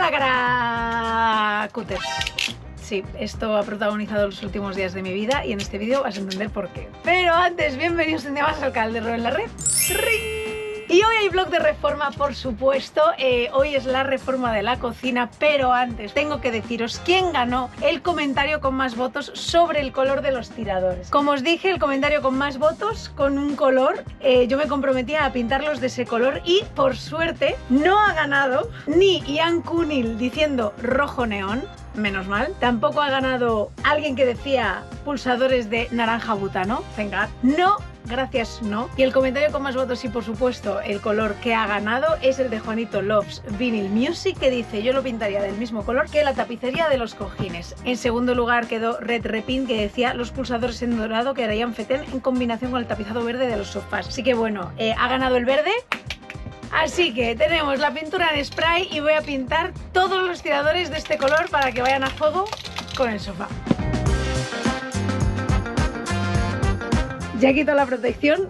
la cara! Cutters. Sí, esto ha protagonizado los últimos días de mi vida y en este vídeo vas a entender por qué. Pero antes, bienvenidos un día más al canal de Ro en la Red. ¡Ring! Y hoy hay vlog de reforma, por supuesto. Hoy es la reforma de la cocina, pero antes tengo que deciros quién ganó el comentario con más votos sobre el color de los tiradores. Como os dije, el comentario con más votos, con un color, yo me comprometía a pintarlos de ese color y, por suerte, no ha ganado ni Ian Cunil diciendo rojo neón. Menos mal. Tampoco ha ganado alguien que decía pulsadores de naranja butano. Venga, no, gracias, no. Y el comentario con más votos y por supuesto el color que ha ganado es el de Juanito Loves Vinyl Music, que dice: yo lo pintaría del mismo color que la tapicería de los cojines. En segundo lugar quedó Red Repin, que decía los pulsadores en dorado que harían fetén en combinación con el tapizado verde de los sofás. Así que bueno, ha ganado el verde. Así que tenemos la pintura en spray y voy a pintar todos los tiradores de este color para que vayan a fuego con el sofá. Ya he quitado la protección,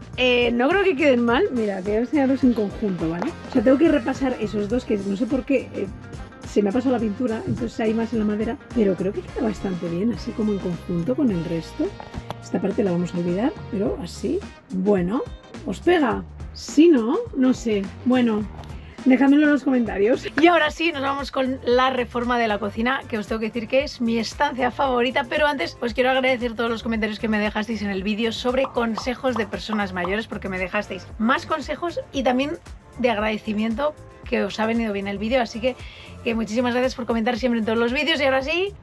no creo que queden mal. Mira, voy a enseñaros en conjunto, ¿vale? O sea, tengo que repasar esos dos que no sé por qué se me ha pasado la pintura, entonces hay más en la madera, pero creo que queda bastante bien, así como en conjunto con el resto. Esta parte la vamos a olvidar, pero así, bueno, ¿os pega? Si no, no sé. Bueno, dejádmelo en los comentarios. Y ahora sí, nos vamos con la reforma de la cocina, que os tengo que decir que es mi estancia favorita. Pero antes os quiero agradecer todos los comentarios que me dejasteis en el vídeo sobre consejos de personas mayores, porque me dejasteis más consejos y también de agradecimiento que os ha venido bien el vídeo. Así que muchísimas gracias por comentar siempre en todos los vídeos. Y ahora sí...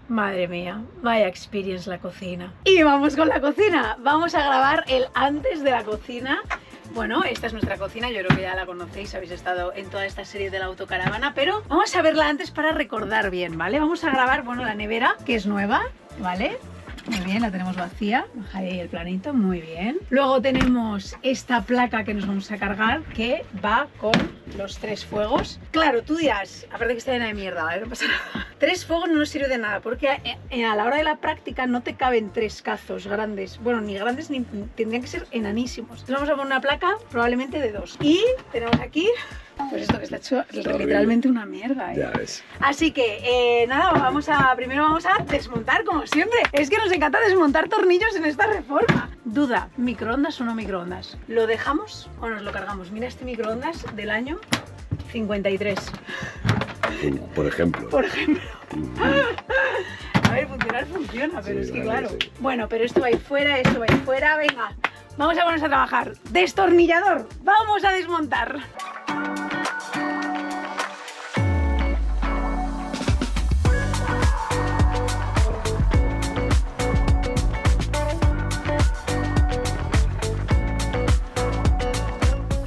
Madre mía, vaya experience la cocina. Y vamos con la cocina. Vamos a grabar el antes de la cocina. Bueno, esta es nuestra cocina, yo creo que ya la conocéis, habéis estado en toda esta serie de la autocaravana, pero vamos a verla antes para recordar bien, ¿vale? Vamos a grabar, bueno, la nevera, que es nueva, ¿vale? Muy bien, la tenemos vacía, bajaré ahí el planito, muy bien. Luego tenemos esta placa que nos vamos a cargar, que va con los 3 fuegos. Claro, tú dirás, aparte que está llena de mierda, ¿vale? No pasa nada. 3 fuegos no nos sirve de nada, porque a la hora de la práctica no te caben 3 cazos grandes. Bueno, ni grandes ni tendrían que ser enanísimos. Entonces vamos a poner una placa probablemente de 2. Y tenemos aquí... Pues esto que está hecho literalmente una mierda, ¿eh? Ya ves. Así que nada, primero vamos a desmontar como siempre. Es que nos encanta desmontar tornillos en esta reforma. Duda, ¿microondas o no microondas? ¿Lo dejamos o nos lo cargamos? Mira este microondas del año 53. Por ejemplo. Por ejemplo. A ver, funcionar funciona, pero sí, es que vale, claro. Sí. Bueno, pero esto va ahí fuera, esto va ahí fuera. Venga, vamos a ponernos a trabajar. Destornillador, vamos a desmontar.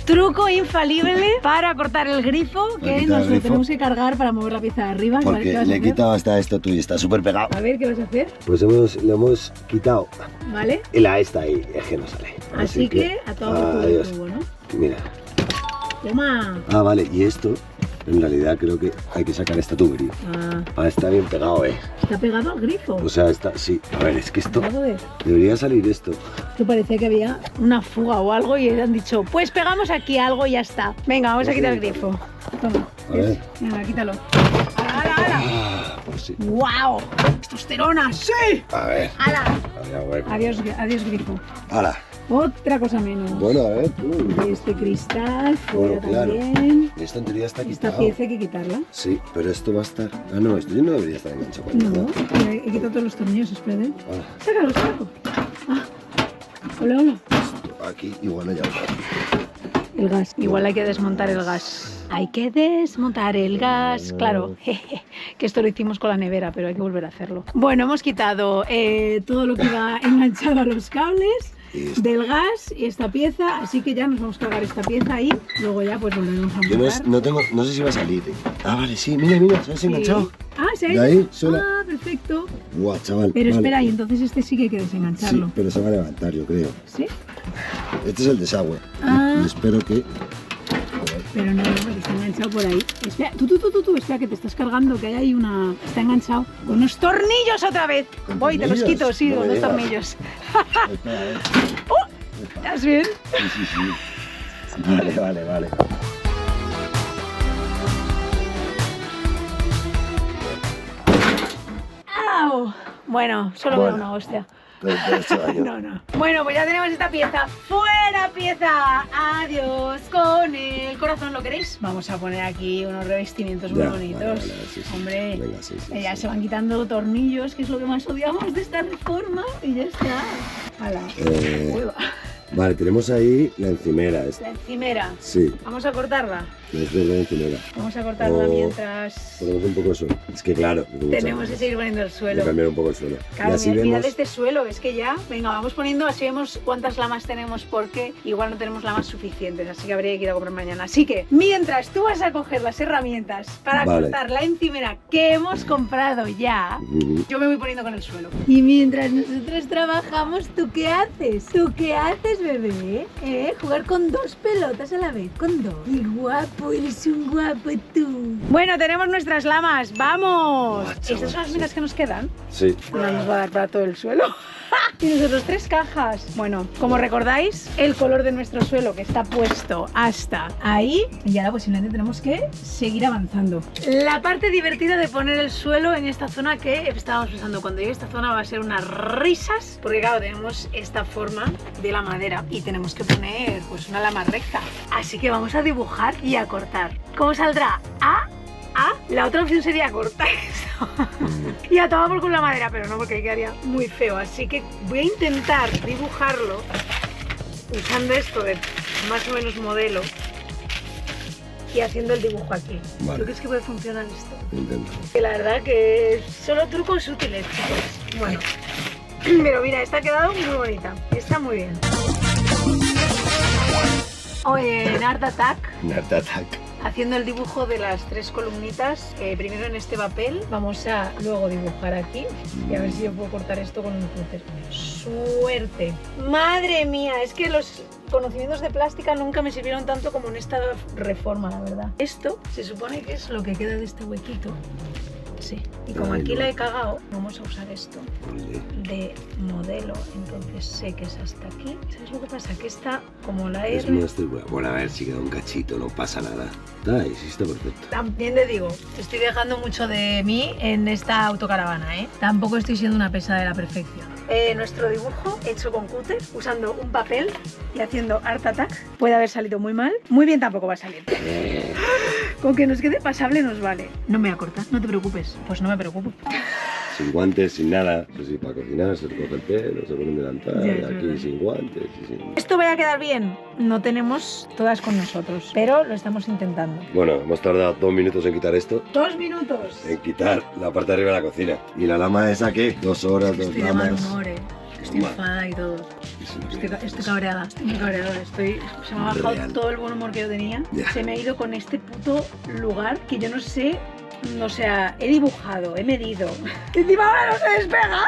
Truco infalible para cortar el grifo, que nos lo tenemos que cargar para mover la pieza de arriba. Porque le he quitado hasta esto tuyo, está súper pegado. A ver, ¿qué vas a hacer? Pues lo hemos quitado. ¿Vale? Y la esta ahí, es que no sale. Así que a todo el tubo, ¿no? Mira. Toma. Ah, vale, y esto, en realidad creo que hay que sacar esta tubería. Ah, está bien pegado, ¿Está pegado al grifo? O sea, está, sí. A ver, es que esto... Joder. Debería salir esto. Que parecía que había una fuga o algo y han dicho, pues pegamos aquí algo y ya está. Venga, vamos a quitar el grifo. Toma. A ver. Venga, quítalo. ¡Hala, hala! Ah, pues sí. ¡Wow! ¡Testosterona! ¡Sí! A ver. ¡Hala! Ver. Adiós grifo. ¡Hala! Otra cosa menos. Bueno, a ver, tú. Este cristal, fuera bueno, claro. También. Esta en teoría está quitada. Esta pieza hay que quitarla. Sí, pero esto va a estar... Ah, no, esto no debería estar enganchado. No, he quitado todos los tornillos, espérate. Ah. Sácalo, sácalo. Ah, hola, hola. Esto aquí igual hay algo. El gas. Igual hay que desmontar el gas. Hay que desmontar el gas. Claro, jeje, que esto lo hicimos con la nevera, pero hay que volver a hacerlo. Bueno, hemos quitado todo lo que iba enganchado a los cables del gas y esta pieza, así que ya nos vamos a cargar esta pieza ahí. Luego ya pues volveremos a montar. Yo no sé si va a salir. Ah, vale, sí, mira, ¿se ha enganchado? Ah, ¿se ha ido? De ahí, sola. Ah, perfecto. Guau, chaval. Pero vale. espera, y entonces este sí que hay que desengancharlo. Sí, pero se va a levantar, yo creo. ¿Sí? Este es el desagüe. Ah. Y espero que... Pero no, porque está enganchado por ahí. Espera, tú, espera, que te estás cargando, que hay ahí una... Está enganchado con unos tornillos otra vez. Voy, te los quito, sí, con los tornillos. Espera, a ver. ¿Estás bien? Sí. Vale. Bueno, solo me da una hostia. No. Bueno, pues ya tenemos esta pieza. ¡Fuera pieza! Adiós con el corazón. ¿Lo queréis? Vamos a poner aquí unos revestimientos muy bonitos. Vale, sí. Hombre, venga, sí, ya se van quitando tornillos, que es lo que más odiamos de esta reforma. Y ya está. Vale, tenemos ahí la encimera. La encimera. Sí. Vamos a cortarla. La encimera. Vamos a cortarla mientras... Ponemos un poco de suelo. Es que claro. Tenemos que seguir poniendo el suelo. Voy a cambiar un poco el suelo. Claro, mirad este suelo, es que ya... Venga, vamos poniendo, así vemos cuántas lamas tenemos, porque igual no tenemos lamas suficientes, así que habría que ir a comprar mañana. Así que, mientras tú vas a coger las herramientas para cortar la encimera que hemos comprado ya, yo me voy poniendo con el suelo. Y mientras nosotros trabajamos, ¿tú qué haces? ¿Tú qué haces, bebé? Jugar con dos pelotas a la vez, con dos. ¡Qué guapo! Eres un guapo tú. Bueno, tenemos nuestras lamas, ¡vamos! ¿Estas son las minas que nos quedan? Sí. No nos va a dar para todo el suelo. Y nosotros 3 cajas. Bueno, como recordáis, el color de nuestro suelo que está puesto hasta ahí. Y ahora posiblemente tenemos que seguir avanzando. La parte divertida de poner el suelo en esta zona, que estábamos pensando, cuando llegue a esta zona va a ser unas risas, porque claro, tenemos esta forma de la madera y tenemos que poner pues una lama recta. Así que vamos a dibujar y a cortar. ¿Cómo saldrá? La otra opción sería cortar esto y a tomar por culo la madera, pero no, porque quedaría muy feo. Así que voy a intentar dibujarlo usando esto de más o menos modelo y haciendo el dibujo aquí. Vale. ¿Tú crees que puede funcionar esto? Intento. Que la verdad que solo trucos útiles, chicos. Bueno, pero mira, esta ha quedado muy bonita. Está muy bien. Oye, en Art Attack. Haciendo el dibujo de las 3 columnitas, primero en este papel, vamos a luego dibujar aquí y a ver si yo puedo cortar esto con un cúter. ¡Suerte! ¡Madre mía! Es que los conocimientos de plástica nunca me sirvieron tanto como en esta reforma, la verdad. Esto se supone que es lo que queda de este huequito. Sí, y como aquí la he cagado, vamos a usar esto de modelo, entonces sé que es hasta aquí. ¿Sabes lo que pasa? Que esta, como la R... Bueno, a ver si queda un cachito, no pasa nada. Está ahí, sí está perfecto. También te digo, estoy dejando mucho de mí en esta autocaravana, ¿eh? Tampoco estoy siendo una pesada de la perfección. Nuestro dibujo hecho con cúter, usando un papel y haciendo Art Attack, puede haber salido muy mal. Muy bien tampoco va a salir. Con que nos quede pasable nos vale. No me voy a cortar, no te preocupes. Pues no me preocupo. Sin guantes, sin nada. Pues sí, para cocinar se recoge el pelo, se pone un delantal, y aquí sin guantes. ¿Esto vaya a quedar bien? No tenemos todas con nosotros, pero lo estamos intentando. Bueno, hemos tardado 2 minutos en quitar esto. 2 minutos. En quitar la parte de arriba de la cocina. ¿Y la lama esa qué? 2 horas, 2 Estoy lamas. de mal humor, Estoy enfadada y todo. Estoy cabreada, estoy muy cabreada. Se me ha bajado todo el buen humor que yo tenía. Se me ha ido con este puto lugar que yo no sé. O sea, he dibujado, he medido. Y encima ahora no se despega.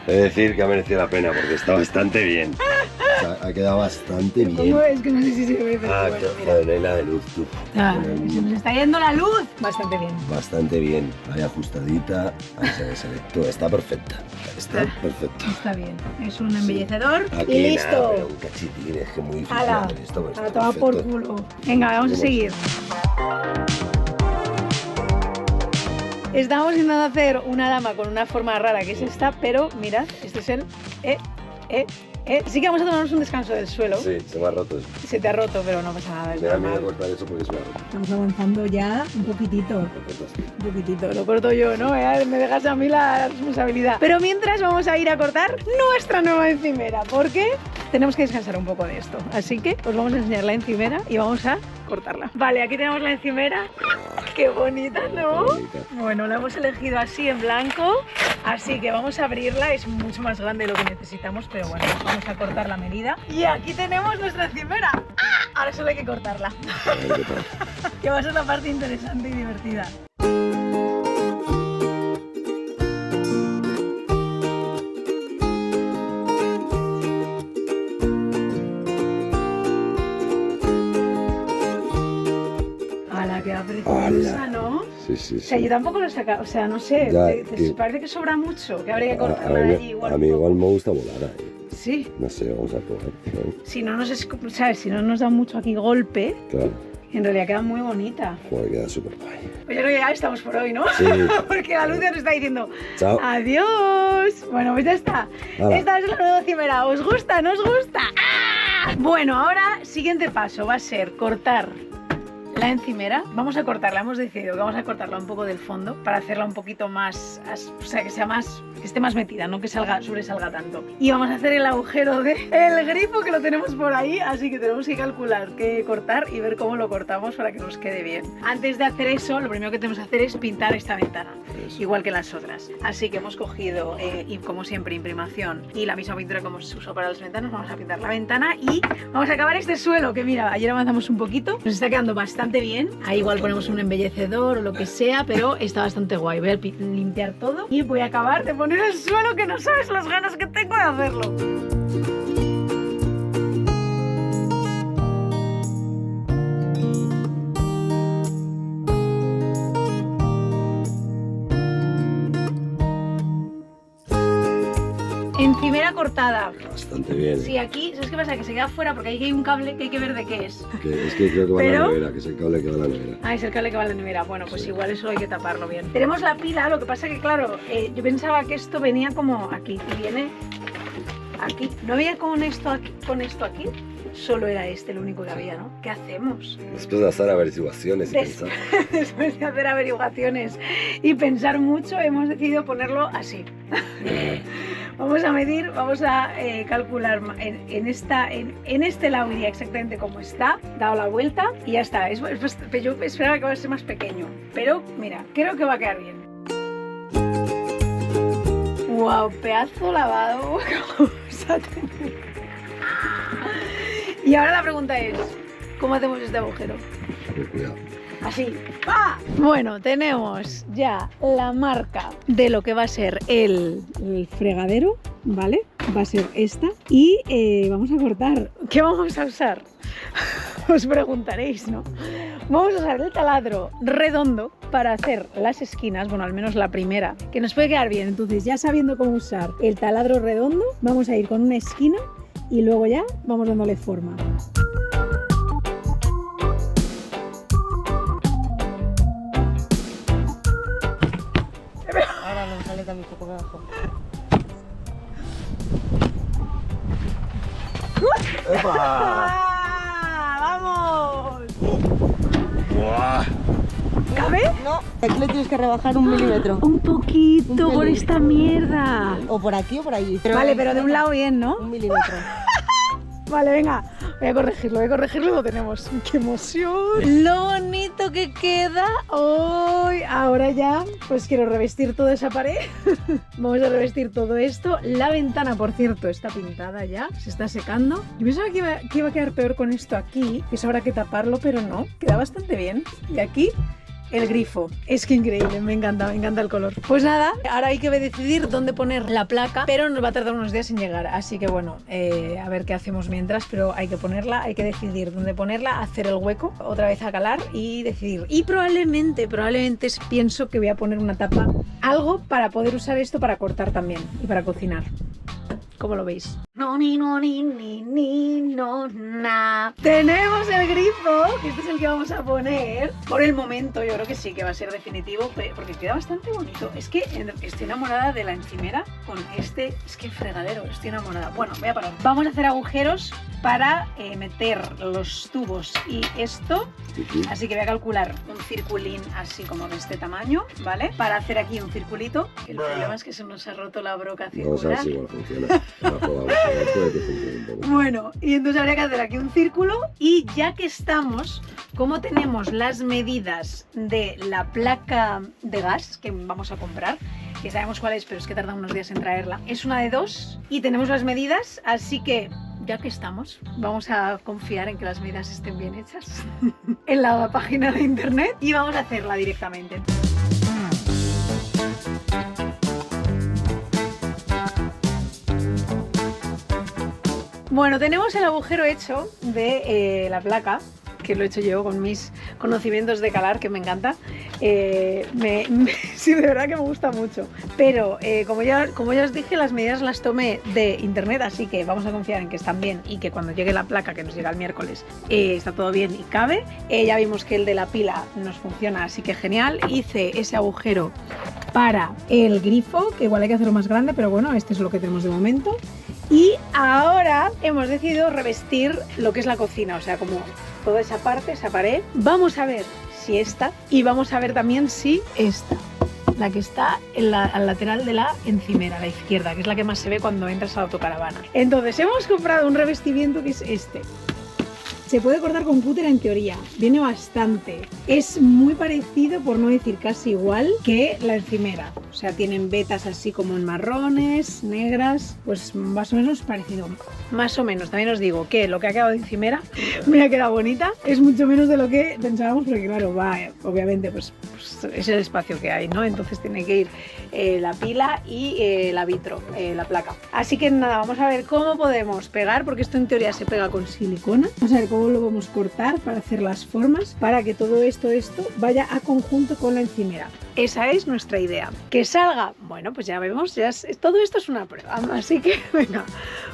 He de decir que ha merecido la pena porque está bastante bien. O sea, ha quedado bastante bien. ¿Cómo es? Que no sé si se ve, pero bueno, joder, no hay nada de luz, tú. Se nos está yendo la luz. Bastante bien. Bastante bien. Ahí ajustadita. Ahí se ve selecto. Está perfecta. Está perfecta. Está bien. Es un embellecedor. Aquí y listo. Nada, pero un cachitín, es que muy difícil. ¡Hala! Esto A tomar por culo. Venga, vamos a seguir. Estamos intentando hacer una lama con una forma rara que es esta, pero mirad, este es el Sí que vamos a tomarnos un descanso del suelo. Sí, se me ha roto eso. Se te ha roto, pero no pasa nada. Me da miedo cortar eso porque se me ha roto. Estamos avanzando ya un poquitito. Un poquitito, lo corto yo, ¿no? Me dejas a mí la responsabilidad. Pero mientras vamos a ir a cortar nuestra nueva encimera, porque tenemos que descansar un poco de esto. Así que os vamos a enseñar la encimera y vamos a cortarla. Vale, aquí tenemos la encimera. ¡Qué bonita!, ¿no? Qué bonita. Bueno, la hemos elegido así en blanco, así que vamos a abrirla. Es mucho más grande de lo que necesitamos, pero bueno, vamos a cortar la medida. Y aquí tenemos nuestra encimera. ¡Ah! Ahora solo hay que cortarla. Que va a ser la parte interesante y divertida. Queda preciosa, ¿no? Sí, sí, sí. O sea, yo tampoco lo he sacado, o sea, no sé, ¿te parece que sobra mucho? Que habría que cortarla allí igual. A mí igual me gusta volar ahí. Sí. No sé, vamos a probar. Si no nos, ¿sabes? Si no nos da mucho aquí golpe, claro. En realidad queda muy bonita. Joder, queda súper guay. Pues yo creo que ya estamos por hoy, ¿no? Sí. Porque la luz ya nos está diciendo Chao. adiós. Bueno, pues ya está. Hala. Esta es la nueva encimera. ¿Os gusta? ¿No os gusta? ¡Ah! Bueno, ahora siguiente paso va a ser cortar la encimera. Vamos a cortarla, hemos decidido que vamos a cortarla un poco del fondo para hacerla un poquito más, o sea, que sea más, que esté más metida, no que sobresalga tanto. Y vamos a hacer el agujero del grifo que lo tenemos por ahí, así que tenemos que calcular qué cortar y ver cómo lo cortamos para que nos quede bien. Antes de hacer eso, lo primero que tenemos que hacer es pintar esta ventana, igual que las otras. Así que hemos cogido, y como siempre, imprimación y la misma pintura como se usó para las ventanas. Vamos a pintar la ventana y vamos a acabar este suelo que, mira, ayer avanzamos un poquito, nos está quedando bastante bien. Ahí igual ponemos un embellecedor o lo que sea, pero está bastante guay. Voy a limpiar todo y voy a acabar de poner el suelo, que no sabes las ganas que tengo de hacerlo. Encimera cortada. Bastante bien. Sí, aquí, ¿sabes qué pasa? Que se queda fuera porque ahí hay un cable que hay que ver de qué es. Es que creo que va a la Pero- nevera, que es el cable que va a la nevera. Ah, es el cable que va a la nevera. Bueno, pues Sí. igual eso hay que taparlo bien. Tenemos la pila, lo que pasa que, claro, yo pensaba que esto venía como aquí y viene aquí. ¿No había con esto aquí? Solo era este el único que había, ¿no? ¿Qué hacemos? Después de hacer averiguaciones y Des- pensar. Después de hacer averiguaciones y pensar mucho, hemos decidido ponerlo así. Vamos a medir, vamos a calcular en este lado iría exactamente como está, dado la vuelta y ya está. Yo esperaba que va a ser más pequeño, pero mira, creo que va a quedar bien. ¡Wow! Pedazo lavado. Vamos a tener. Y ahora la pregunta es, ¿cómo hacemos este agujero? Cuidado. Así. ¡Ah! Bueno, tenemos ya la marca de lo que va a ser el fregadero, ¿vale? Va a ser esta. Y vamos a cortar. ¿Qué vamos a usar? Os preguntaréis, ¿no? Vamos a usar el taladro redondo para hacer las esquinas, bueno, al menos la primera, que nos puede quedar bien. Entonces, ya sabiendo cómo usar el taladro redondo, vamos a ir con una esquina y luego ya vamos dándole forma. Ahora nos sale también un poco abajo. ¡Epa! ¡Ah! ¡Vamos! ¡Buah! ¿Cabe? No, aquí le tienes que rebajar 1 milímetro. Un poquito Un por pelín. esta mierda. O por aquí o por allí. Vale, pero de un lado bien, ¿no? 1 milímetro. Vale, venga. Voy a corregirlo y lo tenemos. ¡Qué emoción! Lo bonito que queda hoy. Ahora ya, pues quiero revestir toda esa pared. Vamos a revestir todo esto. La ventana, por cierto, está pintada ya. Se está secando. Yo pensaba que iba a quedar peor con esto aquí. Que eso habrá que taparlo, pero no. Queda bastante bien. Y aquí el grifo. Es que increíble, me encanta el color. Pues nada, ahora hay que decidir dónde poner la placa, pero nos va a tardar unos días en llegar. Así que bueno, a ver qué hacemos mientras, pero hay que ponerla, hay que decidir dónde ponerla, hacer el hueco, otra vez a calar y decidir. Y probablemente pienso que voy a poner una tapa, algo para poder usar esto para cortar también y para cocinar. ¿Cómo lo veis? No, no, na. Tenemos el grifo, que este es el que vamos a poner. Por el momento yo creo que sí, que va a ser definitivo, porque queda bastante bonito. Es que estoy enamorada de la encimera con este, es que fregadero, estoy enamorada. Bueno, voy a parar. Vamos a hacer agujeros para meter los tubos y esto. Así que voy a calcular un circulín así como de este tamaño, ¿vale? Para hacer aquí un circulito. El problema es que se nos ha roto la broca Vamos a ver circular. si igual funciona. Ahora probamos, a ver, puede que funcione un poco. Bueno, y entonces habría que hacer aquí un círculo y ya que estamos, como tenemos las medidas de la placa de gas que vamos a comprar, que sabemos cuál es, pero es que tarda unos días en traerla, es una de 2 y tenemos las medidas, así que ya que estamos, vamos a confiar en que las medidas estén bien hechas en la página de internet y vamos a hacerla directamente. Bueno, tenemos el agujero hecho de la placa que lo he hecho yo con mis conocimientos de calar, que me encanta. Sí, de verdad que me gusta mucho. Pero como ya os dije, las medidas las tomé de internet, así que vamos a confiar en que están bien y que cuando llegue la placa, que nos llega el miércoles, está todo bien y cabe. Ya vimos que el de la pila nos funciona, así que genial. Hice ese agujero para el grifo, que igual hay que hacerlo más grande, pero bueno, este es lo que tenemos de momento. Y ahora hemos decidido revestir lo que es la cocina, o sea, como toda esa parte, esa pared. Vamos a ver si esta, y vamos a ver también si esta, la que está al lateral de la encimera, a la izquierda, que es la que más se ve cuando entras a la autocaravana. Entonces hemos comprado un revestimiento que es este. Se puede cortar con cúter en teoría, viene bastante. Es muy parecido, por no decir casi igual, que la encimera. O sea, tienen vetas así como en marrones, negras, pues más o menos parecido. Más o menos, también os digo que lo que ha quedado de encimera me ha quedado bonita. Es mucho menos de lo que pensábamos, porque claro, va, obviamente, pues es el espacio que hay, ¿no? Entonces tiene que ir la pila y la vitro, la placa. Así que nada, vamos a ver cómo podemos pegar, porque esto en teoría se pega con silicona. Vamos a ver cómo lo vamos a cortar para hacer las formas, para que todo esto vaya a conjunto con la encimera. Esa es nuestra idea. Que salga, bueno, pues ya vemos, todo esto es una prueba, así que venga,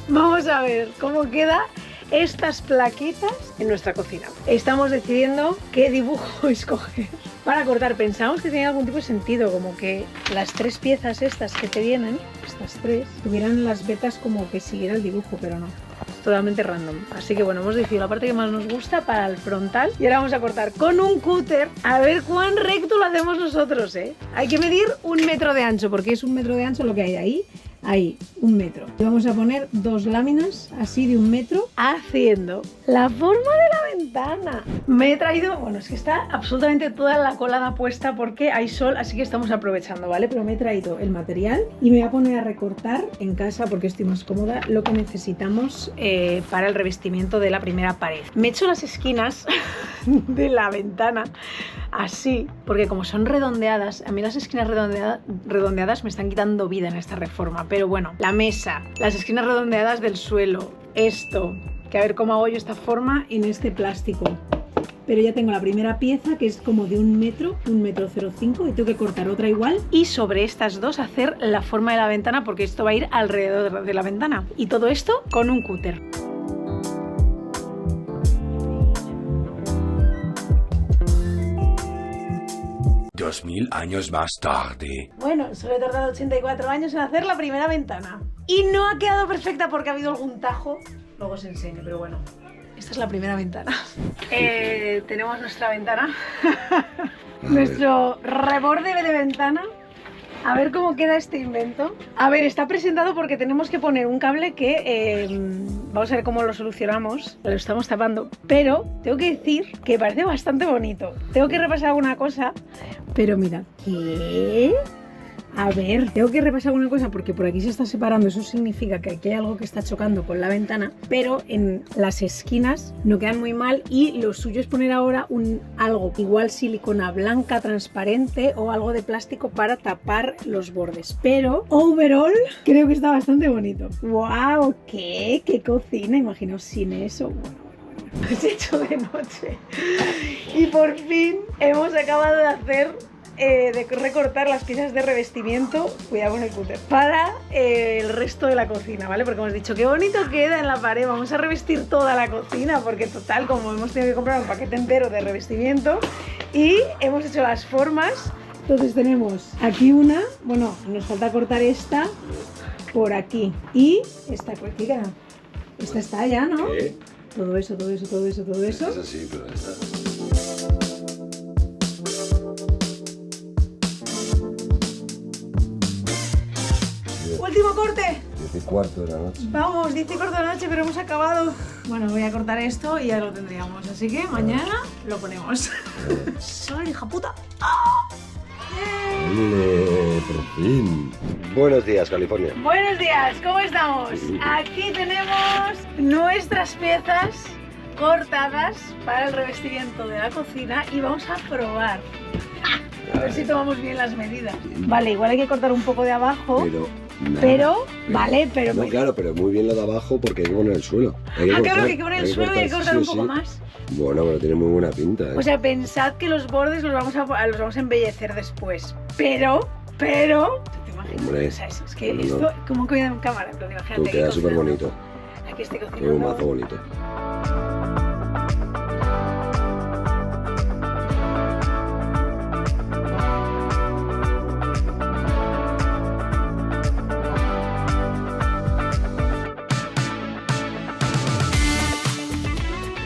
vamos a ver cómo queda estas plaquitas en nuestra cocina. Estamos decidiendo qué dibujo escoger para cortar. Pensamos que tenía algún tipo de sentido, como que las tres piezas estas que te vienen, estas tres, tuvieran las vetas como que siguiera el dibujo, pero no. Es totalmente random. Así que bueno, hemos decidido la parte que más nos gusta para el frontal y ahora vamos a cortar con un cúter a ver cuán recto lo hacemos nosotros, ¿eh? Hay que medir 1 metro de ancho, porque es 1 metro de ancho lo que hay ahí. Ahí, 1 metro. Y vamos a poner 2 láminas así de 1 metro haciendo la forma de la ventana. Me he traído, bueno, es que está absolutamente toda la colada puesta porque hay sol, así que estamos aprovechando, ¿vale? Pero me he traído el material y me voy a poner a recortar en casa porque estoy más cómoda lo que necesitamos para el revestimiento de la primera pared. Me he hecho las esquinas de la ventana así, porque como son redondeadas, a mí las esquinas redondeadas me están quitando vida en esta reforma. Pero bueno, la mesa, las esquinas redondeadas del suelo, esto, que a ver cómo hago yo esta forma en este plástico. Pero ya tengo la primera pieza que es como de 1 metro, 1,05 metros, y tengo que cortar otra igual. Y sobre estas dos hacer la forma de la ventana, porque esto va a ir alrededor de la ventana. Y todo esto con un cúter. $2000 años más tarde. Bueno, solo he tardado 84 años en hacer la primera ventana. Y no ha quedado perfecta porque ha habido algún tajo. Luego os enseño, pero bueno. Esta es la primera ventana. Tenemos nuestra ventana. Nuestro reborde de ventana. A ver cómo queda este invento. A ver, está presentado porque tenemos que poner un cable que... vamos a ver cómo lo solucionamos. Lo estamos tapando. Pero tengo que decir que parece bastante bonito. Tengo que repasar alguna cosa. Pero mirad. ¿Qué? A ver, tengo que repasar alguna cosa porque por aquí se está separando. Eso significa que aquí hay algo que está chocando con la ventana, pero en las esquinas no quedan muy mal. Y lo suyo es poner ahora algo, igual silicona blanca transparente o algo de plástico para tapar los bordes. Pero overall creo que está bastante bonito. ¡Wow! ¿Qué cocina? Imaginaos sin eso. Bueno. Es hecho de noche. Y por fin hemos acabado de hacer... de recortar las piezas de revestimiento, cuidado con el cúter, para el resto de la cocina, ¿vale? Porque hemos dicho, qué bonito queda en la pared, vamos a revestir toda la cocina, porque total, como hemos tenido que comprar un paquete entero de revestimiento y hemos hecho las formas, entonces tenemos aquí una, bueno, nos falta cortar esta por aquí y esta por aquí, esta está ya, ¿no? ¿Qué? Todo eso. Es así, pero está. Último corte. 10:15 de la noche. Vamos, 10:15 de la noche, pero hemos acabado. Bueno, voy a cortar esto y ya lo tendríamos. Así que mañana lo ponemos. ¡Sol, hija puta! ¡Ole! Por fin. Buenos días, California. Buenos días, ¿cómo estamos? Aquí tenemos nuestras piezas cortadas para el revestimiento de la cocina y vamos a probar. A ver si tomamos bien las medidas. Vale, igual hay que cortar un poco de abajo. Pero Nada. Pero, vale, pero... No, claro, pero muy bien lo de abajo porque hay que poner el suelo. Claro, que hay que poner el suelo y hay que cortar un poco más. Bueno, pero tiene muy buena pinta, ¿eh? O sea, pensad que los bordes los vamos a embellecer después. Pero... ¿Tú te imaginas? Hombre, O sea, es que no, esto... no. ¿Cómo queda en cámara? Pero imagínate Tú que queda súper cocinando- bonito. Aquí estoy Es un cocinando... mazo bonito.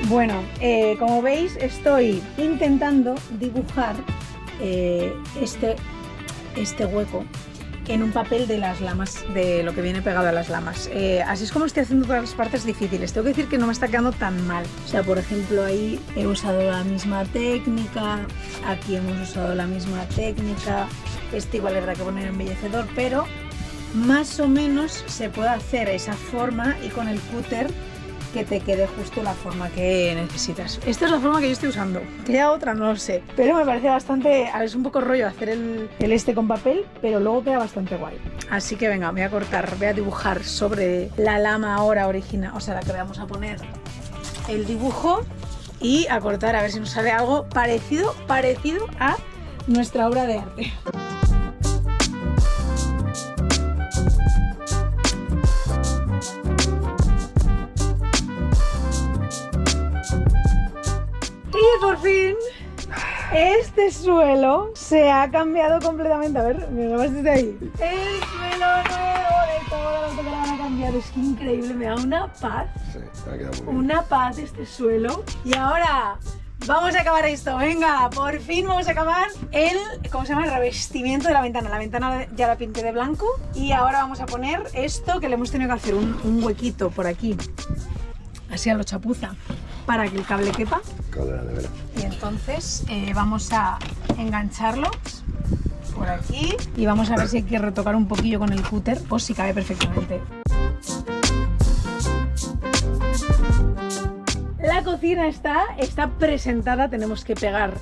Bueno, como veis, estoy intentando dibujar este hueco en un papel de las lamas, de lo que viene pegado a las lamas. Así es como estoy haciendo todas las partes difíciles. Tengo que decir que no me está quedando tan mal. O sea, por ejemplo, ahí he usado la misma técnica, aquí hemos usado la misma técnica. Este igual habrá que poner embellecedor, pero más o menos se puede hacer esa forma y con el cúter que te quede justo la forma que necesitas. Esta es la forma que yo estoy usando, que ya otra no lo sé, pero me parece bastante, a ver, es un poco rollo hacer el este con papel, pero luego queda bastante guay. Así que venga, voy a cortar, voy a dibujar sobre la lama ahora original, o sea, la que vamos a poner el dibujo, y a cortar a ver si nos sale algo parecido a nuestra obra de arte. Y por fin, este suelo se ha cambiado completamente. A ver, me lo vas desde ahí. El suelo nuevo de todo lo que le van a cambiar. Es que increíble, me da una paz. Sí, ha quedado muy bien. Una paz este suelo. Y ahora vamos a acabar esto. Venga, por fin vamos a acabar el, ¿cómo se llama? El revestimiento de la ventana. La ventana ya la pinté de blanco. Y ahora vamos a poner esto que le hemos tenido que hacer un huequito por aquí. Así a lo chapuza, para que el cable quepa. Cólera, de verdad. Y entonces vamos a engancharlo por aquí y vamos a ver si hay que retocar un poquillo con el cúter o si cabe perfectamente. La cocina está presentada, tenemos que pegar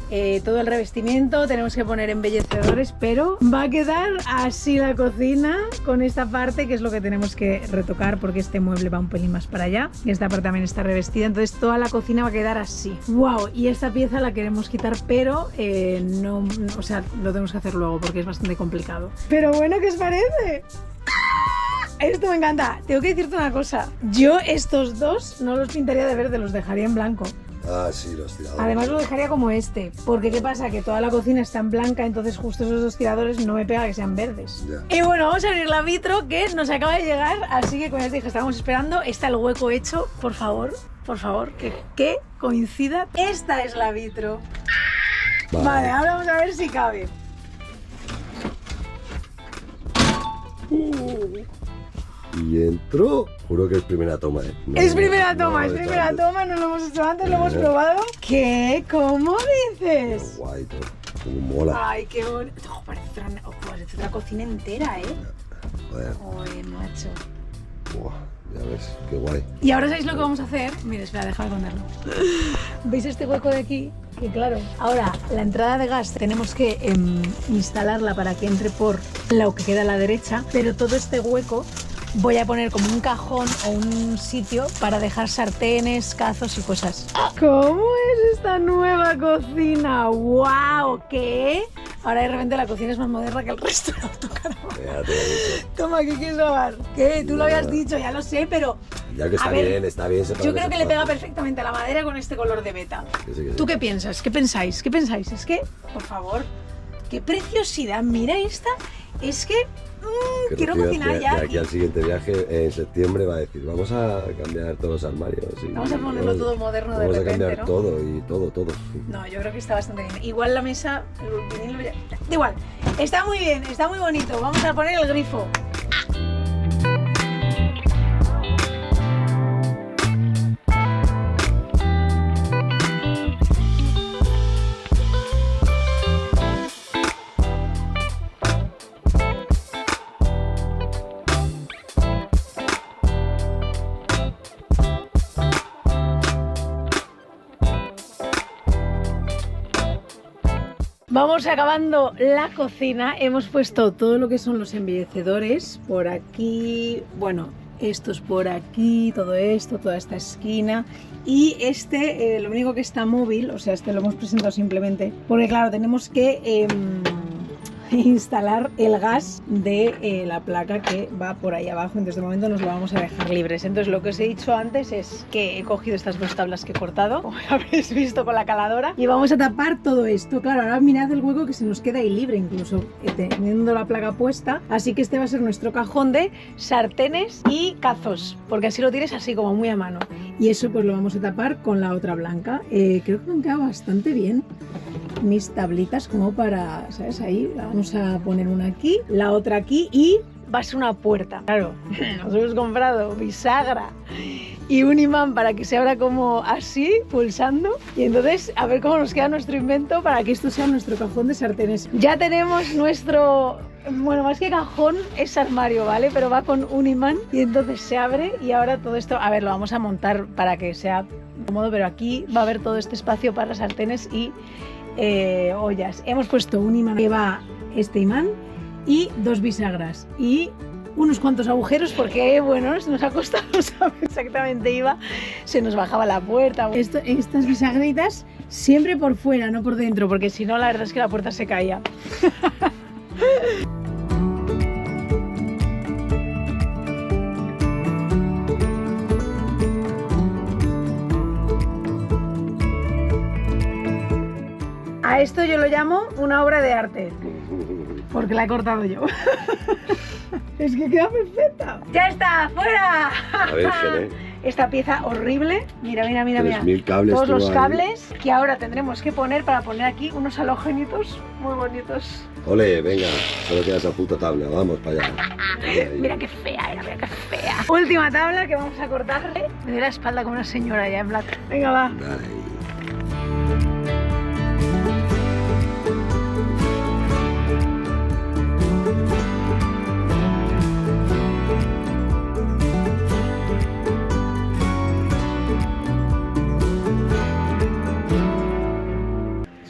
todo el revestimiento, tenemos que poner embellecedores, pero va a quedar así la cocina con esta parte que es lo que tenemos que retocar porque este mueble va un pelín más para allá y esta parte también está revestida, entonces toda la cocina va a quedar así. ¡Wow! Y esta pieza la queremos quitar, pero no, o sea, lo tenemos que hacer luego porque es bastante complicado. Pero bueno, ¿qué os parece? Esto me encanta. Tengo que decirte una cosa. Yo estos dos no los pintaría de verde, los dejaría en blanco. Ah, sí, los tiradores. Además lo dejaría como este. Porque ¿qué pasa? Que toda la cocina está en blanca, entonces justo esos dos tiradores no me pega que sean verdes. Ya. Y bueno, vamos a abrir la vitro que nos acaba de llegar. Así que como ya os dije, estábamos esperando. Está el hueco hecho. Por favor, que coincida. Esta es la vitro. Vale, ahora vamos a ver si cabe. Y entró, juro que es primera toma, ¿eh? No, Es primera no, toma, no, es no, primera no. toma, no lo hemos hecho antes, lo hemos probado. ¿Qué? ¿Cómo Qué dices? guay, todo. Cómo mola. Ay, qué bonito. Oh, parece otra cocina entera, ¿eh? Joder, Oye, macho. buah, ya ves, qué guay. Y ahora ¿sabéis lo que vamos a hacer? Mira, espera, déjame ponerlo. ¿Veis este hueco de aquí? Que claro, ahora la entrada de gas tenemos que instalarla para que entre por lo que queda a la derecha, pero todo este hueco voy a poner como un cajón o un sitio para dejar sartenes, cazos y cosas. ¿Cómo es esta nueva cocina? ¡Wow! ¿Qué? Ahora de repente la cocina es más moderna que el resto del autocaravaca. Ya te lo he dicho. Toma, ¿qué quieres probar? ¿Qué? Tú lo habías dicho, ya lo sé, pero... Ya que está A ver, bien, está bien. Yo creo que le pega perfectamente a la madera con este color de beta. Que sí, que sí. ¿Tú qué piensas? ¿Qué pensáis? ¿Qué pensáis? Es que, por favor, qué preciosidad. Mira esta. Es que Que quiero Rocío, cocinar ya. de aquí al siguiente viaje, en septiembre, va a decir, vamos a cambiar todos los armarios. Y Vamos a ponerlo todo moderno de Vamos a repente, cambiar ¿no? todo y todo. No, yo creo que está bastante bien. Igual la mesa, el vinilo ya... Da igual. Está muy bien, está muy bonito. Vamos a poner el grifo. Vamos acabando la cocina. Hemos puesto todo lo que son los embellecedores por aquí, bueno, estos por aquí, todo esto, toda esta esquina. Y este, lo único que está móvil, o sea, este lo hemos presentado simplemente porque claro, tenemos que instalar el gas de la placa que va por ahí abajo, entonces de momento nos lo vamos a dejar libres. Entonces lo que os he dicho antes es que he cogido estas dos tablas que he cortado, como habréis visto con la caladora, y vamos a tapar todo esto. Claro, ahora mirad el hueco que se nos queda ahí libre, incluso teniendo la placa puesta, así que este va a ser nuestro cajón de sartenes y cazos, porque así lo tienes así como muy a mano, y eso pues lo vamos a tapar con la otra blanca. Creo que me han quedado bastante bien mis tablitas como para, ¿sabes? Ahí vamos a poner una aquí, la otra aquí, y va a ser una puerta. Claro, nos hemos comprado bisagra y un imán para que se abra como así, pulsando, y entonces a ver cómo nos queda nuestro invento para que esto sea nuestro cajón de sartenes. Ya tenemos nuestro, bueno, más que cajón es armario, ¿vale? Pero va con un imán y entonces se abre, y ahora todo esto, a ver, lo vamos a montar para que sea cómodo, pero aquí va a haber todo este espacio para sartenes y ollas. Hemos puesto un imán que va este imán y dos bisagras y unos cuantos agujeros porque, bueno, nos ha costado saber exactamente iba, se nos bajaba la puerta. Estas bisagritas siempre por fuera, no por dentro, porque si no la verdad es que la puerta se caía. A esto yo lo llamo una obra de arte, porque la he cortado yo. Es que queda perfecta. ¡Ya está! ¡Fuera! La Virgen, ¿eh? Esta pieza horrible, mira, 3000 cables. todos los ahí. cables que ahora tendremos que poner para poner aquí unos halogénitos muy bonitos. Ole, venga, solo queda esa puta tabla, vamos para allá. Mira qué fea era, mira qué fea. Última tabla que vamos a cortarle. Me doy la espalda como una señora ya en plata. Venga, va. Dale.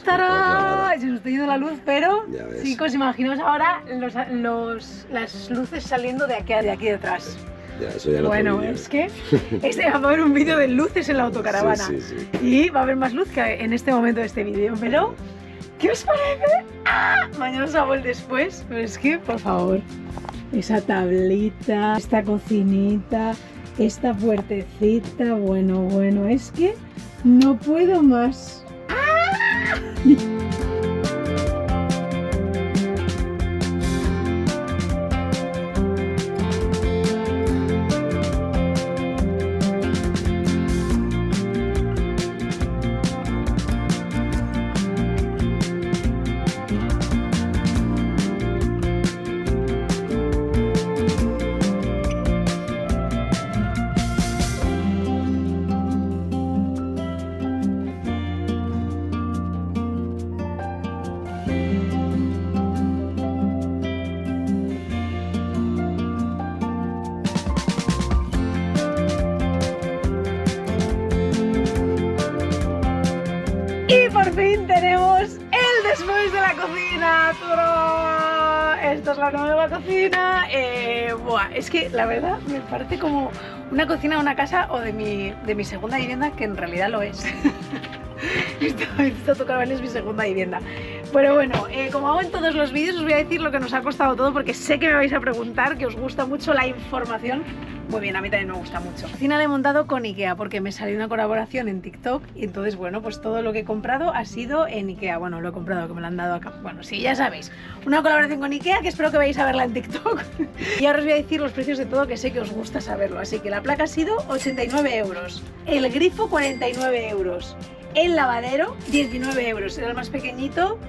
¡Tarán! Se nos está yendo la luz, pero Ya ves. chicos, imaginaos ahora las luces saliendo de aquí detrás. Ya, eso ya no Bueno, podía. es que va a haber un vídeo de luces en la autocaravana. Sí, sí, sí. Y va a haber más luz que en este momento de este vídeo. Pero, ¿qué os parece? ¡Ah! Mañana os hago el después. Pero es que, por favor, esa tablita, esta cocinita, esta puertecita, bueno, es que no puedo más. Y por fin tenemos el después de la cocina. ¡Turó! Esta es la nueva cocina. Buah, es que la verdad me parece como una cocina de una casa o de mi segunda vivienda, que en realidad lo es. Esta autocaravana es mi segunda vivienda. Pero bueno, como hago en todos los vídeos, os voy a decir lo que nos ha costado todo, porque sé que me vais a preguntar, que os gusta mucho la información. Muy bien, a mí también me gusta mucho. La cocina la he montado con Ikea porque me salió una colaboración en TikTok y entonces, bueno, pues todo lo que he comprado ha sido en Ikea. Bueno, lo he comprado, que me lo han dado acá. Bueno, sí, ya sabéis, una colaboración con Ikea que espero que vayáis a verla en TikTok. Y ahora os voy a decir los precios de todo, que sé que os gusta saberlo. Así que la placa ha sido 89 euros, el grifo 49 euros, el lavadero 19 euros, era el más pequeñito,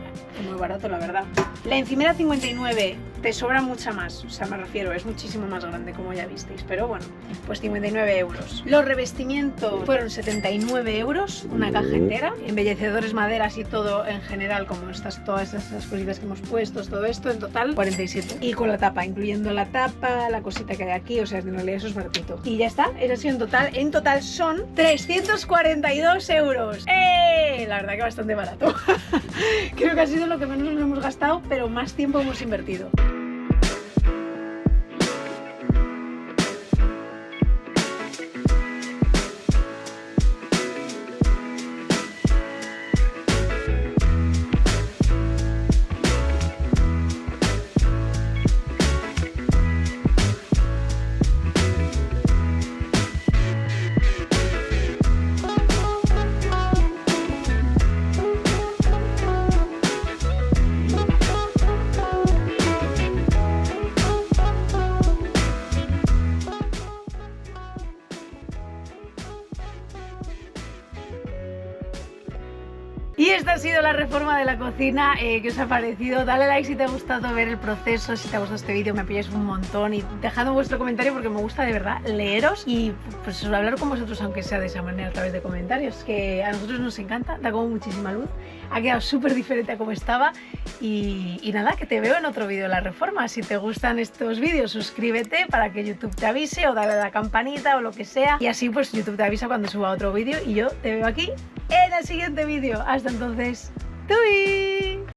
muy barato la verdad. La encimera 59, te sobra mucha más, o sea, me refiero, es muchísimo más grande como ya visteis, pero bueno, pues 59 euros. Los revestimientos fueron 79 euros, una caja entera, embellecedores, maderas y todo en general, como todas estas cositas que hemos puesto, todo esto, en total 47. Y con la tapa, incluyendo la tapa, la cosita que hay aquí, o sea, en realidad eso es baratito. Y ya está, eso ha sido en total son 342 euros. La verdad que bastante barato. Creo que que ha sido lo que menos nos hemos gastado, pero más tiempo hemos invertido. Y esta ha sido la reforma de la cocina. ¿Qué os ha parecido? Dale like si te ha gustado ver el proceso, si te ha gustado este vídeo, me apoyáis un montón y dejadme vuestro comentario porque me gusta de verdad leeros y pues hablar con vosotros, aunque sea de esa manera a través de comentarios, que a nosotros nos encanta, da como muchísima luz, ha quedado súper diferente a como estaba y nada, que te veo en otro vídeo de la reforma. Si te gustan estos vídeos, suscríbete para que YouTube te avise o dale a la campanita o lo que sea y así pues YouTube te avisa cuando suba otro vídeo y yo te veo aquí en el siguiente vídeo. Hasta entonces, ¡tui!